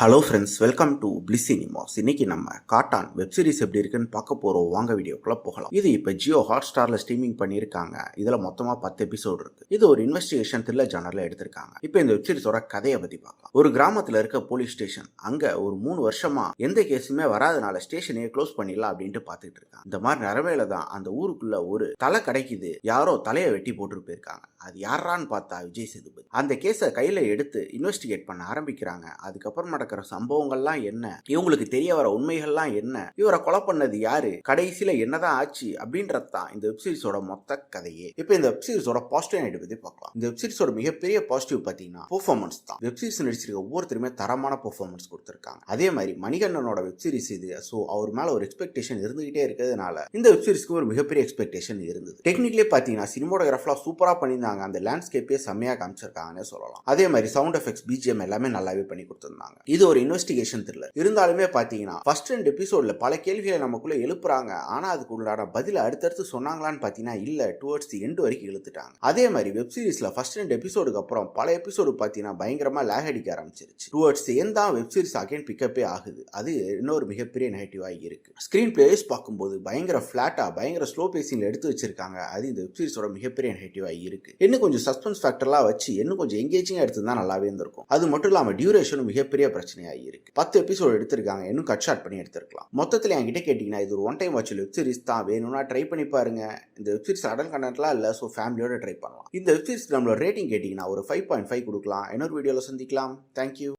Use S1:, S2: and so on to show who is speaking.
S1: Hello friends, welcome to bliss cinemas. இன்னைக்கு நம்ம காட்டான் web series எப்படி இருக்குன்னு பார்க்க போறோம். வாங்க வீடியோக்குள்ள போகலாம். இது இப்போ ஜியோ ஹாட் ஸ்டார்ல ஸ்ட்ரீமிங் பண்ணியிருக்காங்க. இதுல மொத்தமா 10 எபிசோடு இருக்கு. இது ஒரு இன்வெஸ்டிகேஷன் த்ரில்லர் ஜானர்ல எடுத்திருக்காங்க. இப்போ இந்த வெப் சீரிஸோட கதையை பத்தி பார்க்கலாம். ஒரு கிராமத்துல இருக்க போலீஸ் ஸ்டேஷன் அங்க ஒரு 3 வருஷமா எந்த கேஸுமே வராதனால ஸ்டேஷனையே க்ளோஸ் பண்ணிடலாம் அப்படின்ட்டு பார்த்துட்டு இருக்காங்க. இந்த மாதிரி நிறமையில தான் அந்த ஊருக்குள்ள ஒரு தலை கிடைக்குது. யாரோ தலையை வெட்டி போட்டு போயிருக்காங்க. அது யாரான்னு பார்த்தா விஜய் சேதுபதி. அந்த கேஸை கையில எடுத்து இன்வெஸ்டிகேட் பண்ண ஆரம்பிக்கிறாங்க. அதுக்கப்புறம் நடக்கிற சம்பவங்கள்லாம் என்ன, இவங்களுக்கு தெரிய வர உண்மைகள்லாம் என்ன, இவரை கொலை பண்ணது யாரு, கடைசியில என்னதான் ஆச்சு அப்படின்றதான் இந்த வெப் சீரிஸோட மொத்த கதையே. இப்போ இந்த வெப் சீரிஸோட பாசிட்டிவ் நைட் பத்தி பார்க்கலாம். இந்த வெப் சீரிஸோட மிகப்பெரிய பாசிட்டிவ் பாத்தீங்கன்னா பெர்ஃபார்மன்ஸ் தான். வெப் சீரிஸ் நடிச்சிருக்க ஒவ்வொருத்தருமே தரமான பெர்ஃபார்மன்ஸ் கொடுத்திருக்காங்க. அதே மாதிரி மணிகண்டனோட வெப் சீரிஸ் இது. ஸோ அவர் மேல ஒரு எக்ஸ்பெக்டேஷன் இருந்துகிட்டே இருக்கிறதுனால இந்த வெப் சீரிஸ்க்கு ஒரு மிகப்பெரிய எக்ஸ்பெக்டேஷன் இருந்தது. டெக்னிக்கலே பாத்தீங்கன்னா சினிமோட்டோகிராஃப்லாம் சூப்பரா பண்ணியிருந்தாங்க. அந்த லேண்ட்ஸ்கேப்பே செம்மையா காமிச்சிருக்காங்கன்னு சொல்லலாம். அதே மாதிரி சவுண்ட் எஃபெக்ட்ஸ், பிஜிஎம் எல்லாமே நல்லாவே பண்ணி கொடுத்திருந்தாங்க. இது ஒரு இன்வெஸ்டிகேஷன் த்ரில்லர். இருந்தாலுமே பாத்தீங்கன்னா ஃபர்ஸ்ட் 2 எபிசோட்ல பல கேள்விகளை நமக்குள்ள எழுப்புறாங்க. ஆனா அதுக்கு உண்டான பதில அடுத்தடுத்து சொன்னாங்களான்னு பாத்தீங்கன்னா இல்ல, டுவர்ட்ஸ் தி எண்ட் வரைக்கும் இழுத்துட்டாங்க. அதே மாதிரி வெப் சீரிஸ்ல ஃபர்ஸ்ட் 2 எபிசோடுக்கு அப்புறம் பல எபிசோடு பாத்தீங்கன்னா பயங்கரமா லேக் அடிக்க ஆரம்பிச்சிருச்சு. டுவர்ட்ஸ் தி எண்ட் தான் வெப் சீரிஸ் அகைன் பிக்கப்பே ஆகுது. அது இன்னொரு மிகப்பெரிய நெகட்டிவா இருக்கு. ஸ்கிரீன் பிளேஸ் பார்க்கும்போது பயங்கர பிளாட்டா, பயங்கர ஸ்லோ பேசிங்ல எடுத்து வச்சிருக்காங்க. அது இந்த வெப் சீரிஸோட மிகப்பெரிய நெகட்டிவா இருக்கு. இன்னும் கொஞ்சம் சஸ்பென்ஸ் ஃபேக்டர்லாம் வச்சு இன்னும் கொஞ்சம் எங்கேஜிங்கா எடுத்துதான் நல்லாவே இருந்திருக்கும். அது மட்டும் இல்லாம டியூரேஷனும் மிகப்பெரிய பிரச்சனையா இருக்கு. 10 எபிசோடு எடுத்திருக்காங்க. இன்னும் கட் ஷார்ட் பண்ணி எடுத்திருக்கலாம். மொத்தத்தில் என்கிட்ட கேட்டீங்கன்னா இது ஒரு one time watch web series தான். வேணும்னா ட்ரை பண்ணி பாருங்க. இந்த வெப் சீரிஸ் அடல் கண்டென்ட்லாம் இல்ல, ஸோ ஃபேமிலியோட ட்ரை பண்ணலாம். இந்த வெப் சீரிஸ் நம்மளோட ரேட்டிங் கேட்டீங்கன்னா ஒரு 5.5 கொடுக்கலாம். இன்னொரு வீடியோல சந்திக்கலாம். தேங்க்யூ.